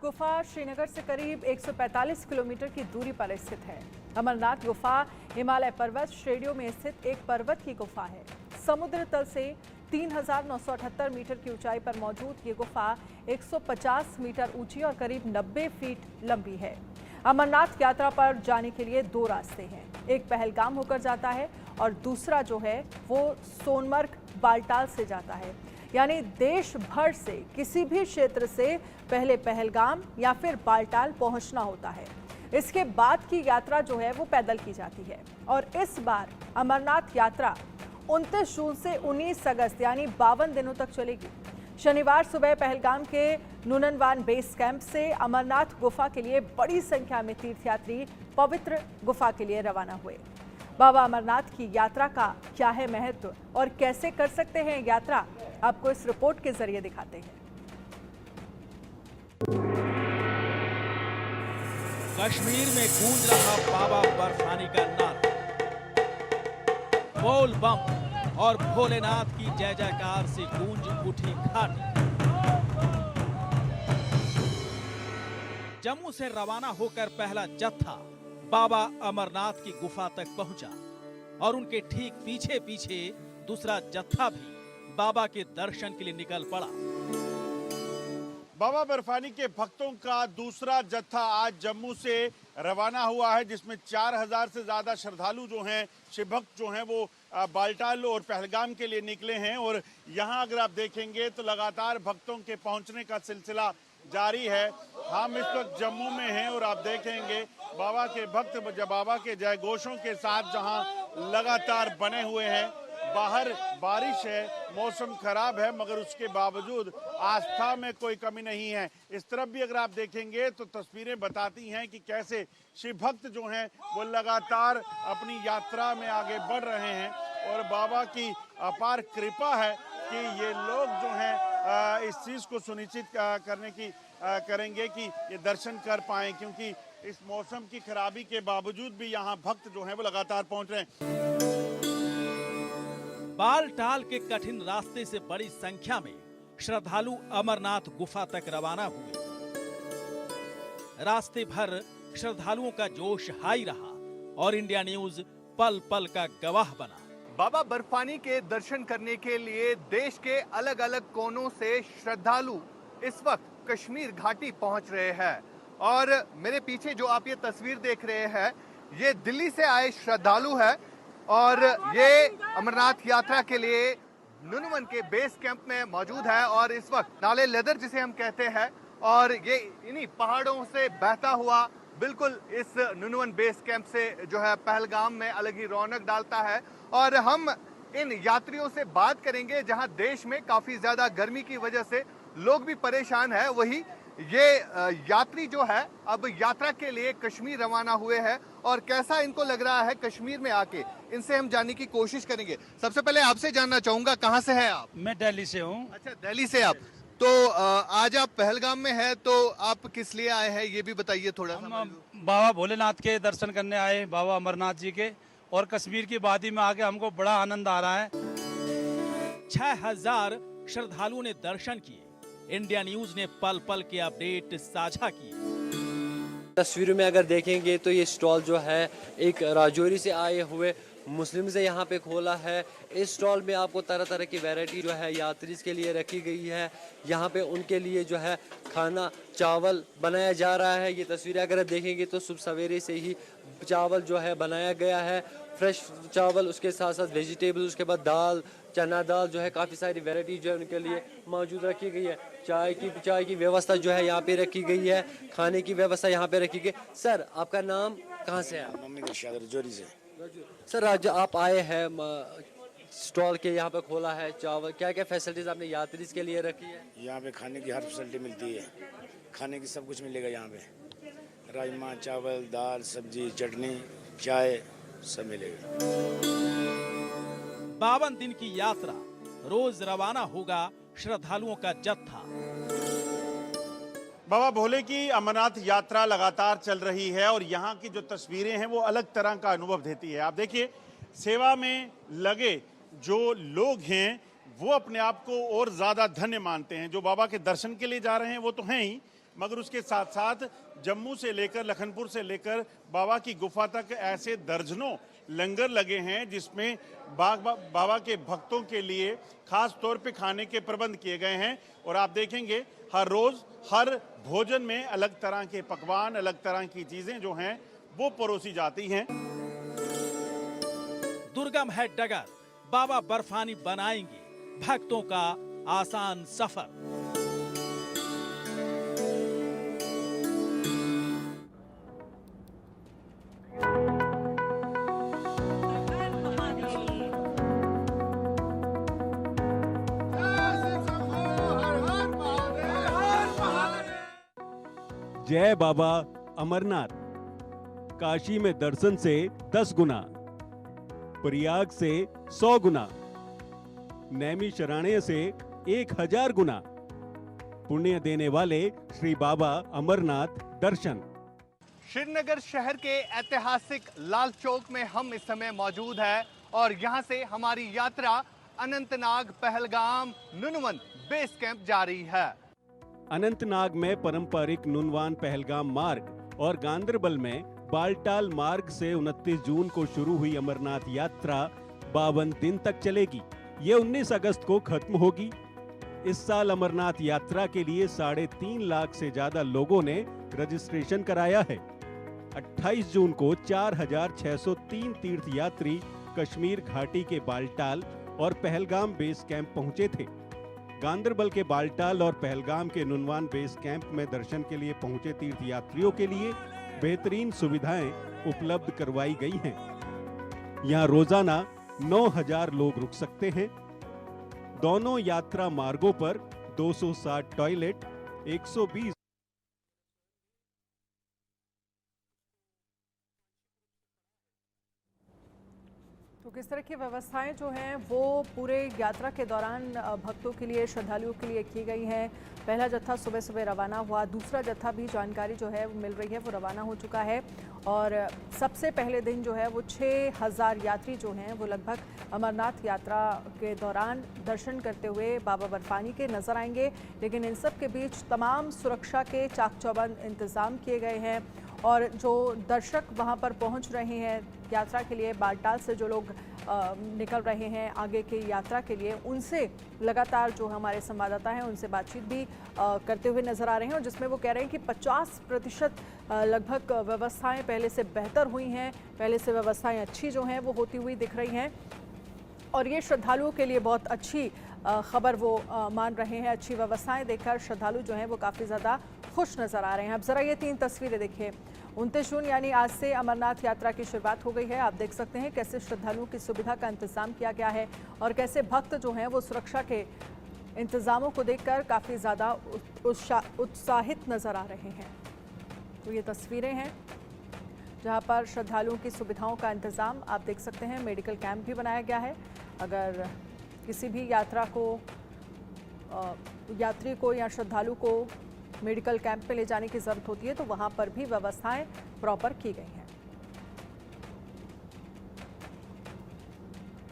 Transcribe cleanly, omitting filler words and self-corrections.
गुफा श्रीनगर से करीब 145 किलोमीटर की दूरी पर स्थित है। अमरनाथ गुफा हिमालय पर्वत श्रेणियों में स्थित एक पर्वत की गुफा है। समुद्र तल से 3,978 मीटर की ऊंचाई पर मौजूद ये गुफा 150 मीटर ऊंची और करीब 90 फीट लंबी है। अमरनाथ यात्रा पर जाने के लिए दो रास्ते हैं, एक पहलगाम होकर जाता है और दूसरा जो है वो सोनमर्ग बालटाल से जाता है। यानी देश भर से किसी भी क्षेत्र से पहले पहलगाम या फिर बालटाल पहुंचना होता है। इसके बाद की यात्रा जो है वो पैदल की जाती है और इस बार अमरनाथ यात्रा 29 जून से 19 अगस्त यानी 52 दिनों तक चलेगी। शनिवार सुबह पहलगाम के नुननवान बेस कैंप से अमरनाथ गुफा के लिए बड़ी संख्या में तीर्थयात्री पवित्र गुफा के लिए रवाना हुए। बाबा अमरनाथ की यात्रा का क्या है महत्व और कैसे कर सकते हैं यात्रा, आपको इस रिपोर्ट के जरिए दिखाते हैं। कश्मीर में गूंज रहा बाबा बर्फानी का नारा, बोल बम और भोलेनाथ की जय जयकार से गूंज उठी घाटी। जम्मू से रवाना होकर पहला जत्था बाबा अमरनाथ की गुफा तक पहुंचा और उनके ठीक पीछे पीछे दूसरा जत्था भी बाबा के दर्शन के लिए निकल पड़ा। बाबा बर्फानी के भक्तों का दूसरा जत्था आज जम्मू से रवाना हुआ है, जिसमें 4,000 से ज्यादा श्रद्धालु जो हैं, शिव भक्त जो हैं वो बालटाल और पहलगाम के लिए निकले हैं। और यहाँ अगर आप देखेंगे तो लगातार भक्तों के पहुंचने का सिलसिला जारी है। हम इस वक्त जम्मू में हैं और आप देखेंगे बाबा के भक्त बाबा के जय घोषों के साथ जहां लगातार बने हुए हैं। बाहर बारिश है, मौसम खराब है, मगर उसके बावजूद आस्था में कोई कमी नहीं है। इस तरफ भी अगर आप देखेंगे तो तस्वीरें बताती हैं कि कैसे शिव भक्त जो हैं वो लगातार अपनी यात्रा में आगे बढ़ रहे हैं और बाबा की अपार कृपा है कि ये लोग जो हैं इस चीज़ को सुनिश्चित करने की करेंगे कि ये दर्शन कर पाएं, क्योंकि इस मौसम की खराबी के बावजूद भी यहाँ भक्त जो हैं वो लगातार पहुँच रहे हैं। बालटाल के कठिन रास्ते से बड़ी संख्या में श्रद्धालु अमरनाथ गुफा तक रवाना हुए। रास्ते भर श्रद्धालुओं का जोश हाई रहा और इंडिया न्यूज पल पल का गवाह बना। बाबा बर्फानी के दर्शन करने के लिए देश के अलग अलग कोनों से श्रद्धालु इस वक्त कश्मीर घाटी पहुंच रहे हैं और मेरे पीछे जो आप ये तस्वीर देख रहे हैं ये दिल्ली से आए श्रद्धालु है और ये अमरनाथ यात्रा के लिए नुनवन के बेस कैंप में मौजूद है और इस वक्त नाले लेदर जिसे हम कहते हैं और ये इन्हीं पहाड़ों से बहता हुआ बिल्कुल इस नुनवन बेस कैंप से जो है पहलगाम में अलग ही रौनक डालता है। और हम इन यात्रियों से बात करेंगे जहां देश में काफी ज्यादा गर्मी की वजह से लोग भी परेशान है, वही ये यात्री जो है अब यात्रा के लिए कश्मीर रवाना हुए हैं और कैसा इनको लग रहा है कश्मीर में आके, इनसे हम जानने की कोशिश करेंगे। सबसे पहले आपसे जानना चाहूंगा, कहाँ से हैं आप? मैं दिल्ली से हूँ। अच्छा, दिल्ली से आप। तो आज आप पहलगाम में हैं, तो आप किस लिए आए हैं ये भी बताइए थोड़ा सा। हम बाबा भोलेनाथ के दर्शन करने आए, बाबा अमरनाथ जी के, और कश्मीर की वादी में आके हमको बड़ा आनंद आ रहा है। 6,000 श्रद्धालुओं ने दर्शन किए। इंडिया न्यूज ने पल पल के अपडेट साझा किए। तस्वीरों में अगर देखेंगे तो ये स्टॉल जो है एक राजौरी से आए हुए मुस्लिम से यहाँ पे खोला है। इस स्टॉल में आपको तरह तरह की वैरायटी जो है यात्री के लिए रखी गई है। यहाँ पे उनके लिए जो है खाना चावल बनाया जा रहा है। ये तस्वीरें अगर देखेंगे तो सुबह सवेरे से ही चावल जो है बनाया गया है, फ्रेश चावल, उसके साथ साथ वेजिटेबल, उसके बाद दाल, चना दाल जो है, काफ़ी सारी वैरायटी जो है उनके लिए मौजूद रखी गई है। चाय की व्यवस्था जो है यहाँ पे रखी गई है, खाने की व्यवस्था यहाँ पे रखी गई। सर, आपका नाम, कहाँ से है? मोहम्मद इरशाद, राजौरी से। सर, आज आप आए हैं स्टॉल के यहाँ पे खोला है चावल, क्या क्या फैसिलिटीज आपने यात्री के लिए रखी है? यहाँ पे खाने की हर फैसिलिटी मिलती है, खाने की सब कुछ मिलेगा यहाँ पे। राजमा, चावल, दाल, सब्जी, चटनी, चाय सब मिलेगा। 52 दिन की यात्रा, रोज रवाना होगा श्रद्धालुओं का जत्था। बाबा भोले की अमरनाथ यात्रा लगातार चल रही है और यहाँ की जो तस्वीरें हैं वो अलग तरह का अनुभव देती है। आप देखिए, सेवा में लगे जो लोग हैं वो अपने आप को और ज़्यादा धन्य मानते हैं। जो बाबा के दर्शन के लिए जा रहे हैं वो तो हैं ही, मगर उसके साथ साथ जम्मू से लेकर लखनपुर से लेकर बाबा की गुफा तक ऐसे दर्जनों लंगर लगे हैं जिसमें बाबा के भक्तों के लिए खास तौर पे खाने के प्रबंध किए गए हैं। और आप देखेंगे हर रोज हर भोजन में अलग तरह के पकवान, अलग तरह की चीजें जो हैं वो परोसी जाती हैं। दुर्गम है डगर, बाबा बर्फानी बनाएंगे भक्तों का आसान सफर। जय बाबा अमरनाथ। काशी में दर्शन से 10 गुना, प्रयाग से 100 गुना, नैमिषारण्य से 1000 गुना पुण्य देने वाले श्री बाबा अमरनाथ दर्शन। श्रीनगर शहर के ऐतिहासिक लाल चौक में हम इस समय मौजूद हैं और यहां से हमारी यात्रा अनंतनाग पहलगाम नुनवन बेस कैंप जारी है। अनंतनाग में पारंपरिक नुनवान पहलगाम मार्ग और गांदरबल में बालटाल मार्ग से 29 जून को शुरू हुई अमरनाथ यात्रा 52 दिन तक चलेगी। ये 19 अगस्त को खत्म होगी। इस साल अमरनाथ यात्रा के लिए 3.5 लाख से ज्यादा लोगों ने रजिस्ट्रेशन कराया है। 28 जून को 4603 तीर्थ यात्री कश्मीर घाटी के बालटाल और पहलगाम बेस कैंप पहुंचे थे। गांदरबल के बालटाल और पहलगाम के नुनवान बेस कैंप में दर्शन के लिए पहुंचे तीर्थ यात्रियों के लिए बेहतरीन सुविधाएं उपलब्ध करवाई गई हैं। यहां रोजाना 9000 लोग रुक सकते हैं। दोनों यात्रा मार्गों पर 260 टॉयलेट, 120 तो किस तरह की व्यवस्थाएं जो हैं वो पूरे यात्रा के दौरान भक्तों के लिए, श्रद्धालुओं के लिए की गई हैं। पहला जत्था सुबह सुबह रवाना हुआ, दूसरा जत्था भी जानकारी जो है वो मिल रही है वो रवाना हो चुका है। और सबसे पहले दिन जो है वो 6000 यात्री जो हैं वो लगभग अमरनाथ यात्रा के दौरान दर्शन करते हुए बाबा बर्फानी के नज़र आएंगे। लेकिन इन सब के बीच तमाम सुरक्षा के चाक चौबंद इंतज़ाम किए गए हैं। और जो दर्शक वहां पर पहुंच रहे हैं यात्रा के लिए, बालटाल से जो लोग निकल रहे हैं आगे की यात्रा के लिए, उनसे लगातार जो हमारे संवाददाता हैं उनसे बातचीत भी करते हुए नज़र आ रहे हैं। और जिसमें वो कह रहे हैं कि 50% लगभग व्यवस्थाएं पहले से बेहतर हुई हैं, पहले से व्यवस्थाएं अच्छी जो हैं वो होती हुई दिख रही हैं। और ये श्रद्धालुओं के लिए बहुत अच्छी खबर वो मान रहे हैं। अच्छी व्यवस्थाएं देखकर श्रद्धालु जो हैं वो काफ़ी ज़्यादा खुश नज़र आ रहे हैं। अब ज़रा ये 3 तस्वीरें देखिए। 29 जून यानी आज से अमरनाथ यात्रा की शुरुआत हो गई है। आप देख सकते हैं कैसे श्रद्धालुओं की सुविधा का इंतज़ाम किया गया है और कैसे भक्त जो हैं वो सुरक्षा के इंतज़ामों को देखकर काफ़ी ज़्यादा उत्साहित नज़र आ रहे हैं। तो ये तस्वीरें हैं जहाँ पर श्रद्धालुओं की सुविधाओं का इंतज़ाम आप देख सकते हैं। मेडिकल कैंप भी बनाया गया है। अगर किसी भी यात्री को या श्रद्धालु को मेडिकल कैंप पे ले जाने की ज़रूरत होती है तो वहाँ पर भी व्यवस्थाएं प्रॉपर की गई हैं।